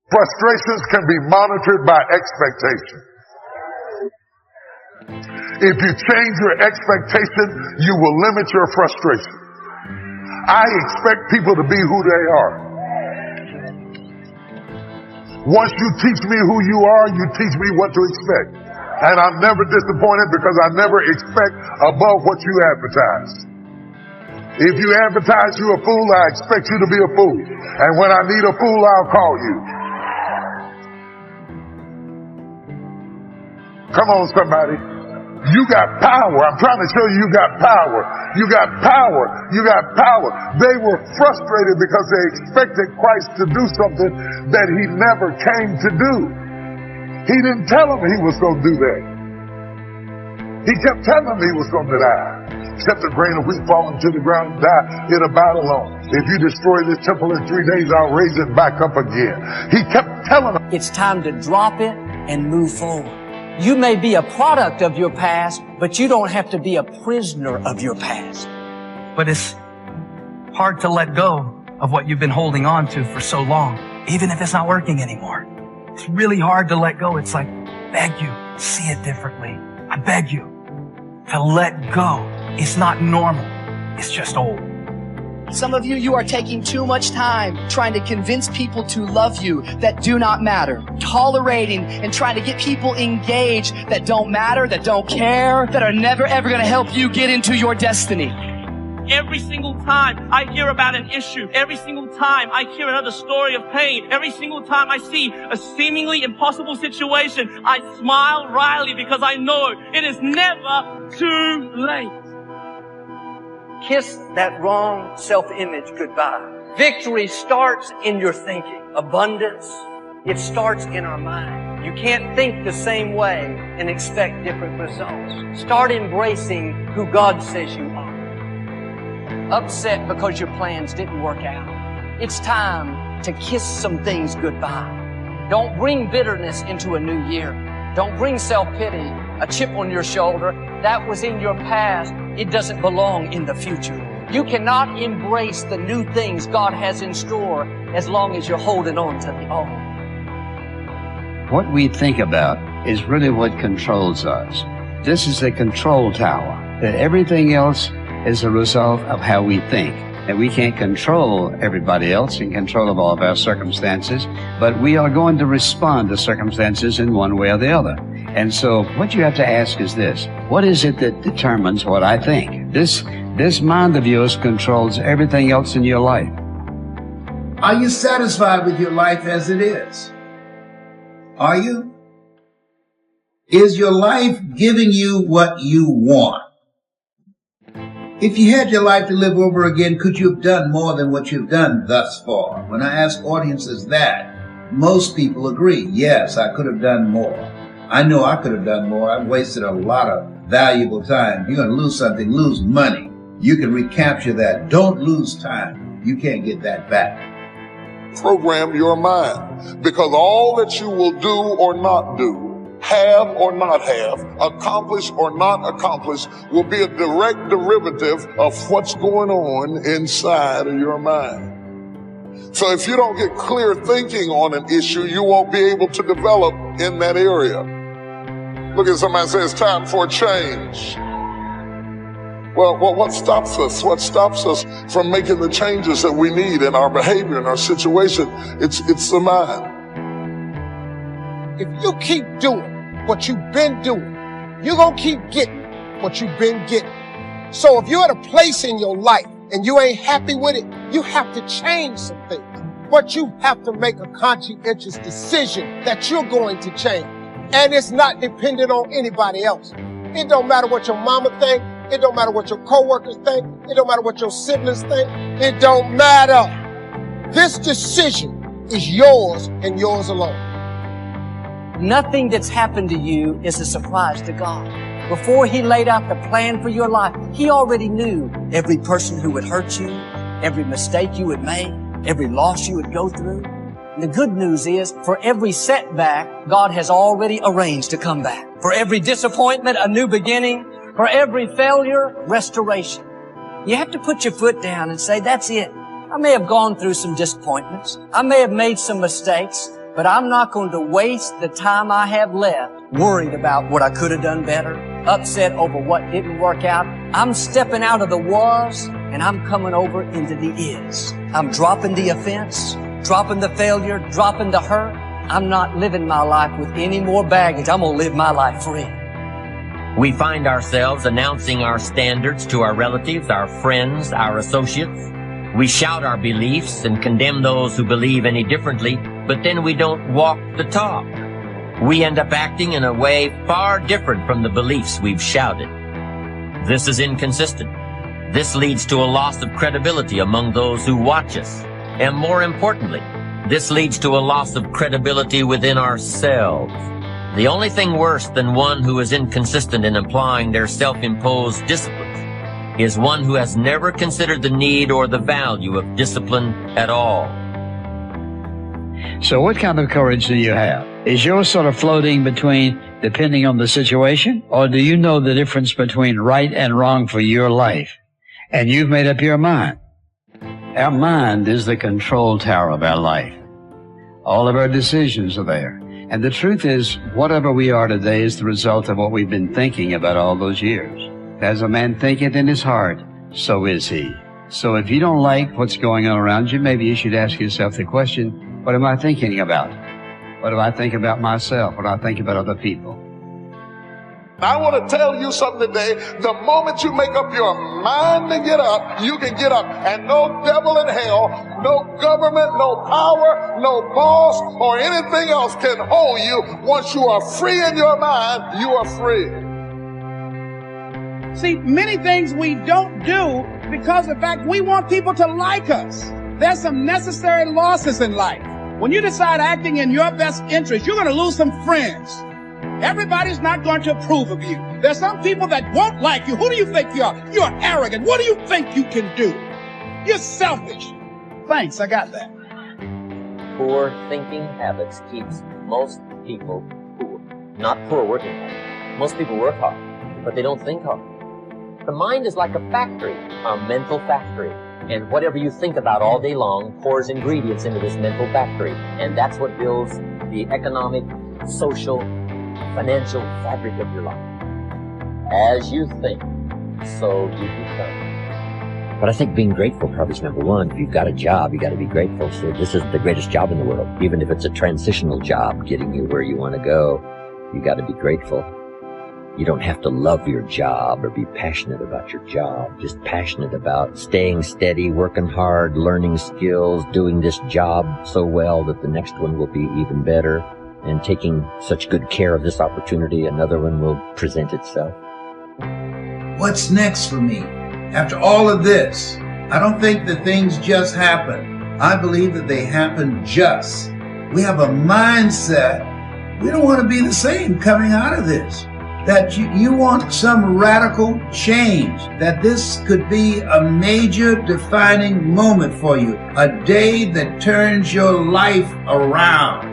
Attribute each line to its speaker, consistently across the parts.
Speaker 1: Frustrations can be monitored by expectation. If you change your expectation, you will limit your frustration. I expect people to be who they are. Once you teach me who you are, you teach me what to expect. And I'm never disappointed because I never expect above what you advertise. If you advertise you a fool, I expect you to be a fool. And when I need a fool, I'll call you. Come on, somebody. You got power. I'm trying to show you you got power. You got power. You got power. They were frustrated because they expected Christ to do something that he never came to do. He didn't tell them he was going to do that. He kept telling them he was going to die. Except a grain of wheat falling to the ground and die, it'll abide alone. If you destroy this temple in 3 days, I'll raise it back up again. He kept telling them.
Speaker 2: It's time to drop it and move forward. You may be a product of your past, but you don't have to be a prisoner of your past.
Speaker 3: But it's hard to let go of what you've been holding on to for so long, even if it's not working anymore. It's really hard to let go. It's like, beg you, see it differently. I beg you to let go. It's not normal. It's just old.
Speaker 4: Some of you are taking too much time trying to convince people to love you that do not matter. Tolerating and trying to get people engaged that don't matter, that don't care, that are never ever going to help you get into your destiny.
Speaker 5: Every single time I hear about an issue, every single time I hear another story of pain, every single time I see a seemingly impossible situation, I smile wryly because I know it is never too late.
Speaker 2: Kiss that wrong self-image goodbye. Victory starts in your thinking. Abundance, it starts in our mind. You can't think the same way and expect different results. Start embracing who God says you are. Upset because your plans didn't work out. It's time to kiss some things goodbye. Don't bring bitterness into a new year. Don't bring self-pity, a chip on your shoulder. That was in your past. It doesn't belong in the future. You cannot embrace the new things God has in store as long as you're holding on to the old.
Speaker 6: What we think about is really what controls us. This is a control tower, that everything else is a result of how we think. And we can't control everybody else in control of all of our circumstances, but we are going to respond to circumstances in one way or the other. And so what you have to ask is this: what is it that determines what I think? This mind of yours controls everything else in your life.
Speaker 7: Are you satisfied with your life as it is? Are you? Is your life giving you what you want? If you had your life to live over again, could you have done more than what you've done thus far? When I ask audiences that, most people agree, yes, I could have done more. I know I could have done more. I've wasted a lot of valuable time. You're going to lose something, lose money. You can recapture that. Don't lose time. You can't get that back.
Speaker 1: Program your mind, because all that you will do or not do, have or not have, accomplish or not accomplish, will be a direct derivative of what's going on inside of your mind. So if you don't get clear thinking on an issue, you won't be able to develop in that area. Look at somebody and say, it's time for a change. Well, what stops us? What stops us from making the changes that we need in our behavior, in our situation? It's the mind.
Speaker 8: If you keep doing what you've been doing, you're going to keep getting what you've been getting. So if you're at a place in your life and you ain't happy with it, you have to change some things. But you have to make a conscientious decision that you're going to change. And it's not dependent on anybody else. It don't matter what your mama think. It don't matter what your coworkers think. It don't matter what your siblings think. It don't matter. This decision is yours and yours alone.
Speaker 2: Nothing that's happened to you is a surprise to God. Before He laid out the plan for your life, He already knew every person who would hurt you, every mistake you would make, every loss you would go through. And the good news is, for every setback, God has already arranged to come back. For every disappointment, a new beginning. For every failure, restoration. You have to put your foot down and say, that's it. I may have gone through some disappointments. I may have made some mistakes. But I'm not going to waste the time I have left worried about what I could have done better, upset over what didn't work out. I'm stepping out of the was and I'm coming over into the is. I'm dropping the offense, dropping the failure, dropping the hurt. I'm not living my life with any more baggage. I'm going to live my life free.
Speaker 9: We find ourselves announcing our standards to our relatives, our friends, our associates. We shout our beliefs and condemn those who believe any differently, but then we don't walk the talk. We end up acting in a way far different from the beliefs we've shouted. This is inconsistent. This leads to a loss of credibility among those who watch us. And more importantly, this leads to a loss of credibility within ourselves. The only thing worse than one who is inconsistent in applying their self-imposed disciplines is one who has never considered the need or the value of discipline at all.
Speaker 6: So what kind of courage do you have? Is yours sort of floating between depending on the situation? Or do you know the difference between right and wrong for your life? And you've made up your mind. Our mind is the control tower of our life. All of our decisions are there. And the truth is, whatever we are today is the result of what we've been thinking about all those years. As a man thinketh in his heart, so is he. So if you don't like what's going on around you, maybe you should ask yourself the question, what am I thinking about? What do I think about myself? What do I think about other people?
Speaker 1: I want to tell you something today. The moment you make up your mind to get up, you can get up. And no devil in hell, no government, no power, no boss, or anything else can hold you. Once you are free in your mind, you are free.
Speaker 10: See, many things we don't do because, in fact, we want people to like us. There's some necessary losses in life. When you decide acting in your best interest, you're going to lose some friends. Everybody's not going to approve of you. There's some people that won't like you. Who do you think you are? You're arrogant. What do you think you can do? You're selfish. Thanks, I got that.
Speaker 9: Poor thinking habits keeps most people poor. Not poor working hard. Most people work hard, but they don't think hard. The mind is like a factory, a mental factory. And whatever you think about all day long pours ingredients into this mental factory. And that's what builds the economic, social, financial fabric of your life. As you think, so you become. But I think being grateful probably is number one. If you've got a job, you got to be grateful. So this is the greatest job in the world. Even if it's a transitional job getting you where you want to go, you got to be grateful. You don't have to love your job or be passionate about your job. Just passionate about staying steady, working hard, learning skills, doing this job so well that the next one will be even better, and taking such good care of this opportunity, another one will present itself.
Speaker 7: What's next for me? After all of this, I don't think that things just happen. I believe that they happen just. We have a mindset. We don't want to be the same coming out of this. That you want some radical change, that this could be a major defining moment for you, a day that turns your life around.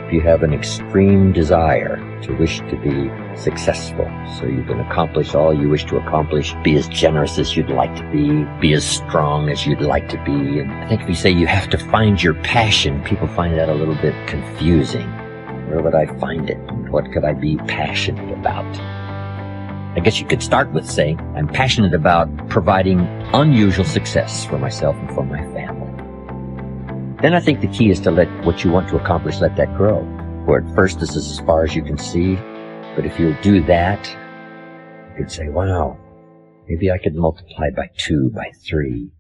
Speaker 9: If you have an extreme desire to wish to be successful, so you can accomplish all you wish to accomplish, be as generous as you'd like to be as strong as you'd like to be. And I think if you say you have to find your passion, people find that a little bit confusing. Where would I find it? And what could I be passionate about? I guess you could start with saying, I'm passionate about providing unusual success for myself and for my family. Then I think the key is to let what you want to accomplish, let that grow. For at first, this is as far as you can see. But if you'll do that, you could say, wow, maybe I could multiply by 2, by 3,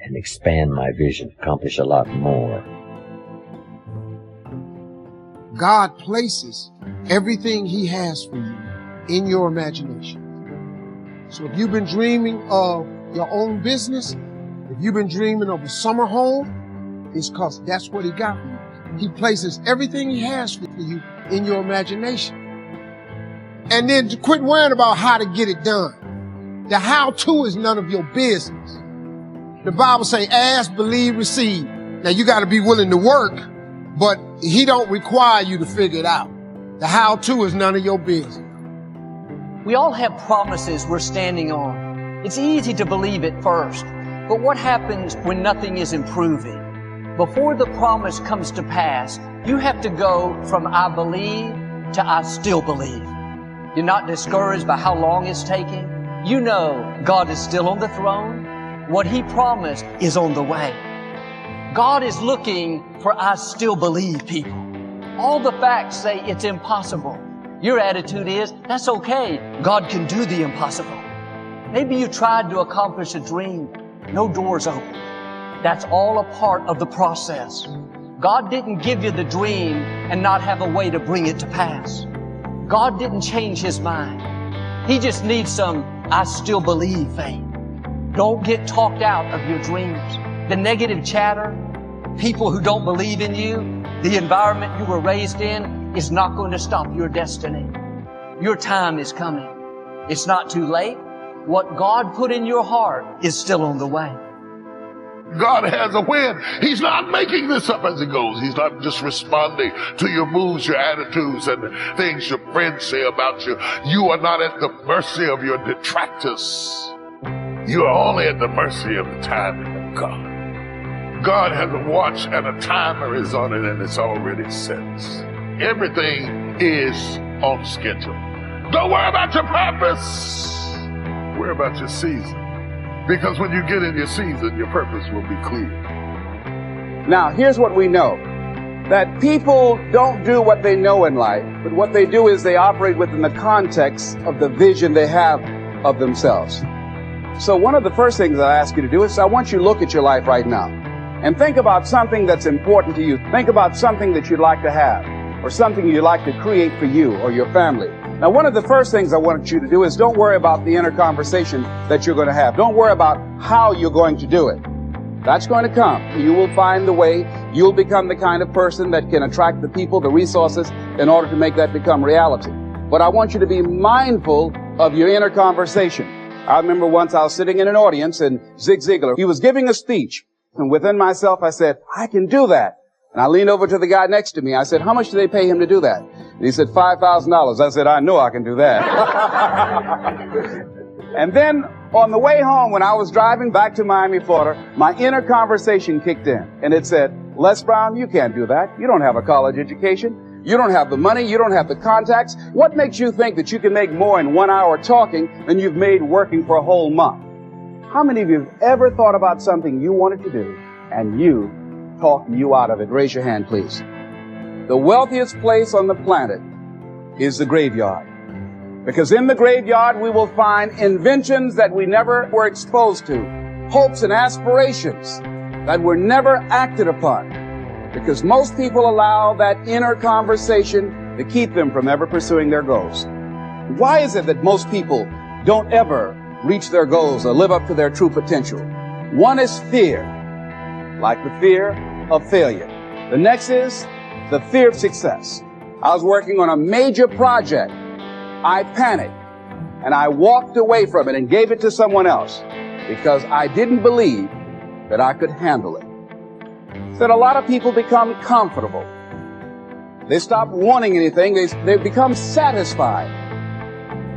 Speaker 9: and expand my vision, accomplish a lot more.
Speaker 8: God places everything He has for you in your imagination. So if you've been dreaming of your own business, if you've been dreaming of a summer home, it's because that's what He got for you. He places everything He has for you in your imagination. And then to quit worrying about how to get it done. The how-to is none of your business. The Bible say, ask, believe, receive. Now you got to be willing to work, but He don't require you to figure it out. The how-to is none of your business.
Speaker 2: We all have promises we're standing on. It's easy to believe at first, but what happens when nothing is improving? Before the promise comes to pass, you have to go from I believe to I still believe. You're not discouraged by how long it's taking. You know God is still on the throne. What He promised is on the way. God is looking for I still believe people. All the facts say it's impossible. Your attitude is, that's okay. God can do the impossible. Maybe you tried to accomplish a dream. No doors open. That's all a part of the process. God didn't give you the dream and not have a way to bring it to pass. God didn't change His mind. He just needs some I still believe faith. Don't get talked out of your dreams. The negative chatter, people who don't believe in you, the environment you were raised in is not going to stop your destiny. Your time is coming. It's not too late. What God put in your heart is still on the way.
Speaker 1: God has a win. He's not making this up as He goes. He's not just responding to your moves, your attitudes, and the things your friends say about you. You are not at the mercy of your detractors. You are only at the mercy of the timing of God. God has a watch and a timer is on it, and it's already set. Everything is on schedule. Don't worry about your purpose. Worry about your season. Because when you get in your season, your purpose will be clear.
Speaker 10: Now, here's what we know. That people don't do what they know in life, but what they do is they operate within the context of the vision they have of themselves. So one of the first things I ask you to do is I want you to look at your life right now and think about something that's important to you. Think about something that you'd like to have or something you'd like to create for you or your family. Now, one of the first things I want you to do is don't worry about the inner conversation that you're going to have. Don't worry about how you're going to do it. That's going to come. You will find the way. You'll become the kind of person that can attract the people, the resources, in order to make that become reality. But I want you to be mindful of your inner conversation. I remember once I was sitting in an audience and Zig Ziglar, he was giving a speech. And within myself, I said, I can do that. And I leaned over to the guy next to me. I said, how much do they pay him to do that? And he said, $5,000. I said, I know I can do that. And then on the way home, when I was driving back to Miami, Florida, my inner conversation kicked in. And it said, Les Brown, you can't do that. You don't have a college education. You don't have the money. You don't have the contacts. What makes you think that you can make more in 1 hour talking than you've made working for a whole month? How many of you have ever thought about something you wanted to do and you talked you out of it? Raise your hand, please. The wealthiest place on the planet is the graveyard. Because in the graveyard, we will find inventions that we never were exposed to, hopes and aspirations that were never acted upon. Because most people allow that inner conversation to keep them from ever pursuing their goals. Why is it that most people don't ever reach their goals or live up to their true potential? One is fear, like the fear of failure. The next is the fear of success. I was working on a major project. I panicked and I walked away from it and gave it to someone else because I didn't believe that I could handle it. That a lot of people become comfortable. They stop wanting anything. They become satisfied.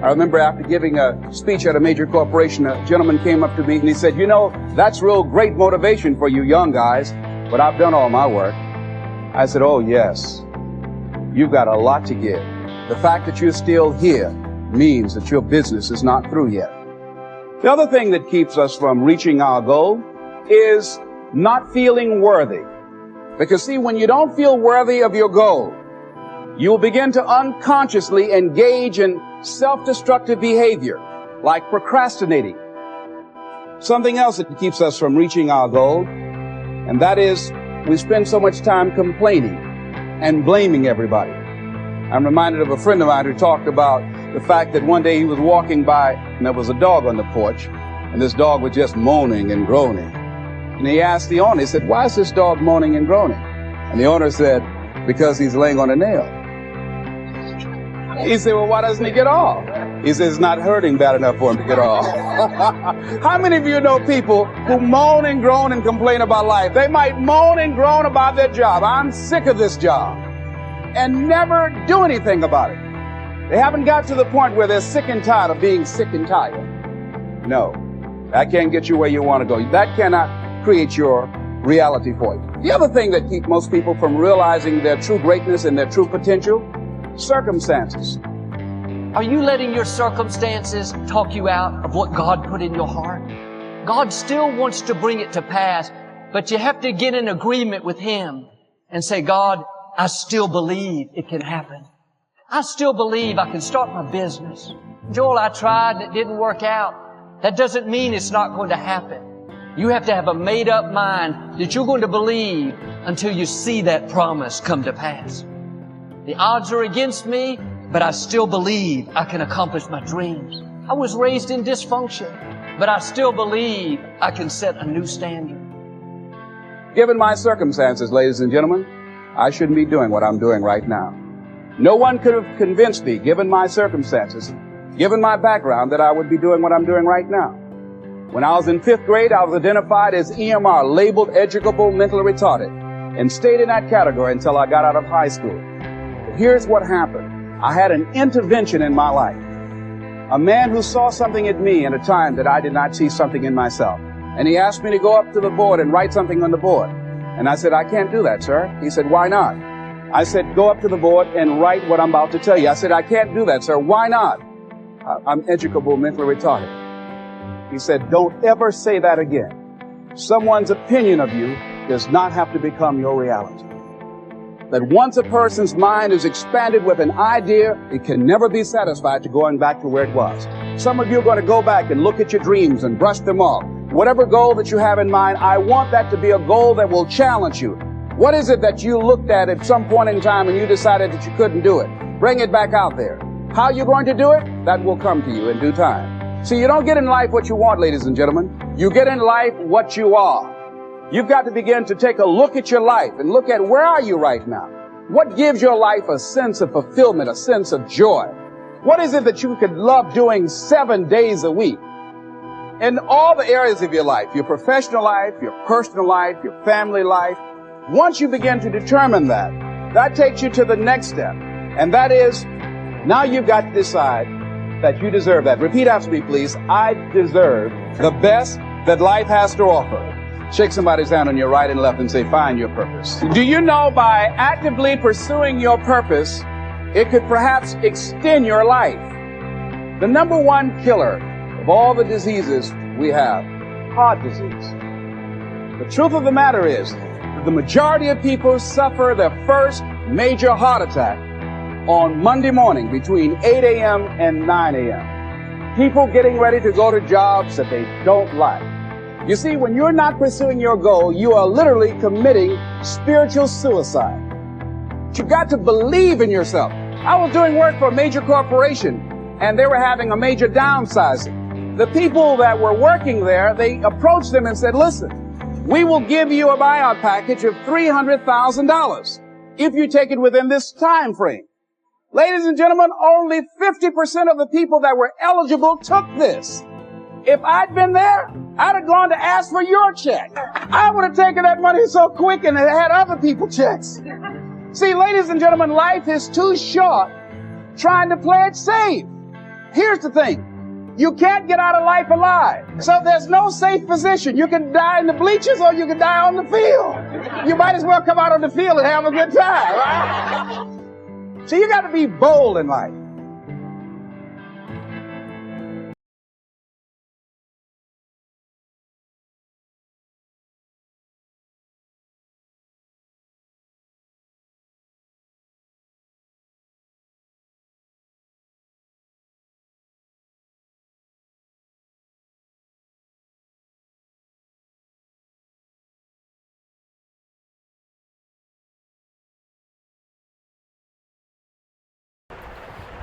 Speaker 10: I remember after giving a speech at a major corporation, a gentleman came up to me and he said, you know, that's real great motivation for you young guys, but I've done all my work. I said, oh yes, you've got a lot to give. The fact that you're still here means that your business is not through yet. The other thing that keeps us from reaching our goal is not feeling worthy. Because see, when you don't feel worthy of your goal, you will begin to unconsciously engage in self-destructive behavior, like procrastinating. Something else that keeps us from reaching our goal, and that is we spend so much time complaining and blaming everybody. I'm reminded of a friend of mine who talked about the fact that one day he was walking by and there was a dog on the porch, and this dog was just moaning and groaning. And he asked the owner, he said, why is this dog moaning and groaning? And the owner said, because he's laying on a nail. He said, well, why doesn't he get off? He says, it's not hurting bad enough for him to get off. How many of you know people who moan and groan and complain about life? They might moan and groan about their job. I'm sick of this job. And never do anything about it. They haven't got to the point where they're sick and tired of being sick and tired. No, that can't get you where you want to go. That cannot create your reality for you. The other thing that keeps most people from realizing their true greatness and their true potential, circumstances.
Speaker 2: Are you letting your circumstances talk you out of what God put in your heart? God still wants to bring it to pass, but you have to get in agreement with Him and say, God, I still believe it can happen. I still believe I can start my business. Joel, I tried and it didn't work out. That doesn't mean it's not going to happen. You have to have a made-up mind that you're going to believe until you see that promise come to pass. The odds are against me, but I still believe I can accomplish my dreams. I was raised in dysfunction, but I still believe I can set a new standard.
Speaker 10: Given my circumstances, ladies and gentlemen, I shouldn't be doing what I'm doing right now. No one could have convinced me, given my circumstances, given my background, that I would be doing what I'm doing right now. When I was in 5th grade, I was identified as EMR, labeled educable mentally retarded, and stayed in that category until I got out of high school. But here's what happened. I had an intervention in my life. A man who saw something in me at a time that I did not see something in myself. And he asked me to go up to the board and write something on the board. And I said, I can't do that, sir. He said, why not? I said, go up to the board and write what I'm about to tell you. I said, I can't do that, sir. Why not? I'm educable mentally retarded. He said, don't ever say that again. Someone's opinion of you does not have to become your reality. That once a person's mind is expanded with an idea, it can never be satisfied to going back to where it was. Some of you are going to go back and look at your dreams and brush them off. Whatever goal that you have in mind, I want that to be a goal that will challenge you. What is it that you looked at some point in time and you decided that you couldn't do it? Bring it back out there. How you're going to do it? That will come to you in due time. See, you don't get in life what you want, ladies and gentlemen. You get in life what you are. You've got to begin to take a look at your life and look at where are you right now? What gives your life a sense of fulfillment, a sense of joy? What is it that you could love doing 7 days a week? In all the areas of your life, your professional life, your personal life, your family life, once you begin to determine that, that takes you to the next step. And that is, now you've got to decide that you deserve that. Repeat after me, please. I deserve the best that life has to offer. Shake somebody's hand on your right and left and say, find your purpose. Do you know by actively pursuing your purpose, it could perhaps extend your life? The number one killer of all the diseases we have, heart disease. The truth of the matter is that the majority of people suffer their first major heart attack on Monday morning between 8 a.m. and 9 a.m. People getting ready to go to jobs that they don't like. You see, when you're not pursuing your goal, you are literally committing spiritual suicide. You've got to believe in yourself. I was doing work for a major corporation, and they were having a major downsizing. The people that were working there, they approached them and said, listen, we will give you a buyout package of $300,000 if you take it within this time frame. Ladies and gentlemen, only 50% of the people that were eligible took this. If I'd been there, I'd have gone to ask for your check. I would have taken that money so quick and had other people checks. See, ladies and gentlemen, life is too short trying to play it safe. Here's the thing. You can't get out of life alive. So there's no safe position. You can die in the bleachers or you can die on the field. You might as well come out on the field and have a good time, right? So you got to be bold in life.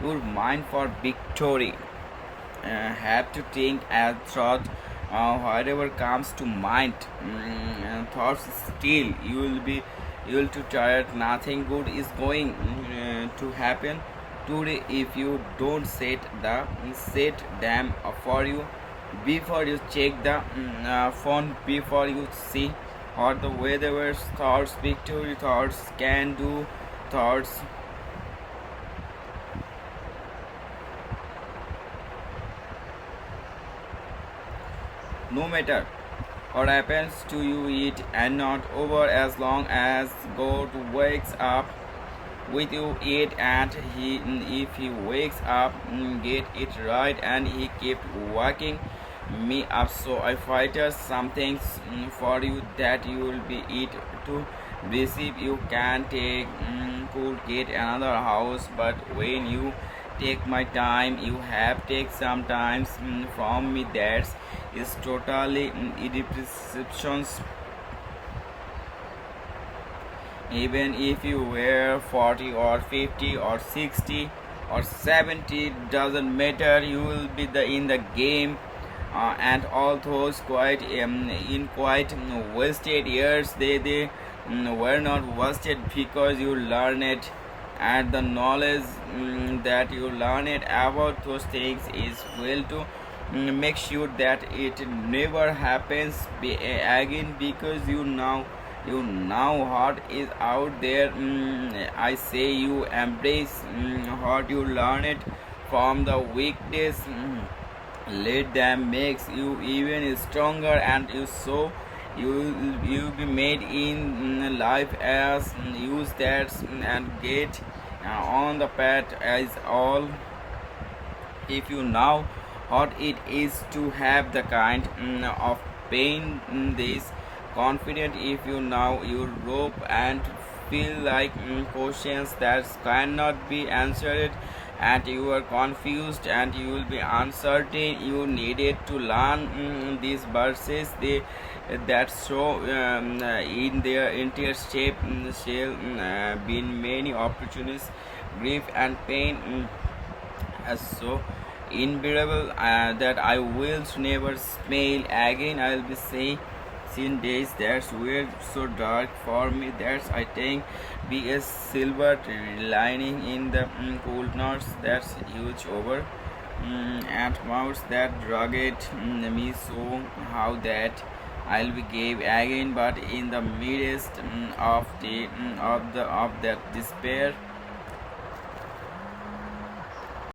Speaker 11: Your mind for victory. Have to think as thought, whatever comes to mind. Thoughts still you will to tired. Nothing good is going to happen today if you don't set them for you before you check the phone, before you see what the weather. Thoughts, victory thoughts can do. Thoughts no matter what happens to you it and not over as long as God wakes up with you it and he if he wakes up get it right and he kept waking me up so I fight some things for you that you will be it to receive you can take could get another house but when you take my time you have take sometimes from me that's is totally irrepresentations even if you were 40 or 50 or 60 or 70 doesn't matter you will be in the game and all those quite in quite wasted years they were not wasted because you learn it and the knowledge that you learn it about those things is well to make sure that it never happens again because you now what is out there I say you embrace what you learn it from the weakness let them makes you even stronger and you so you be made in life as use that and get on the path as all if you know what it is to have the kind of pain this confident if you know your rope and feel like questions that cannot be answered and you are confused and you will be uncertain you needed to learn these verses they that show in their entire shape shall been many opportunities grief and pain as so unbearable that I will never smile again I will be saying seen days that's weird so dark for me that's I think be a silver lining in the cold knots that's huge over and mouths that rugged me so how that I'll be gave again but in the midst of that despair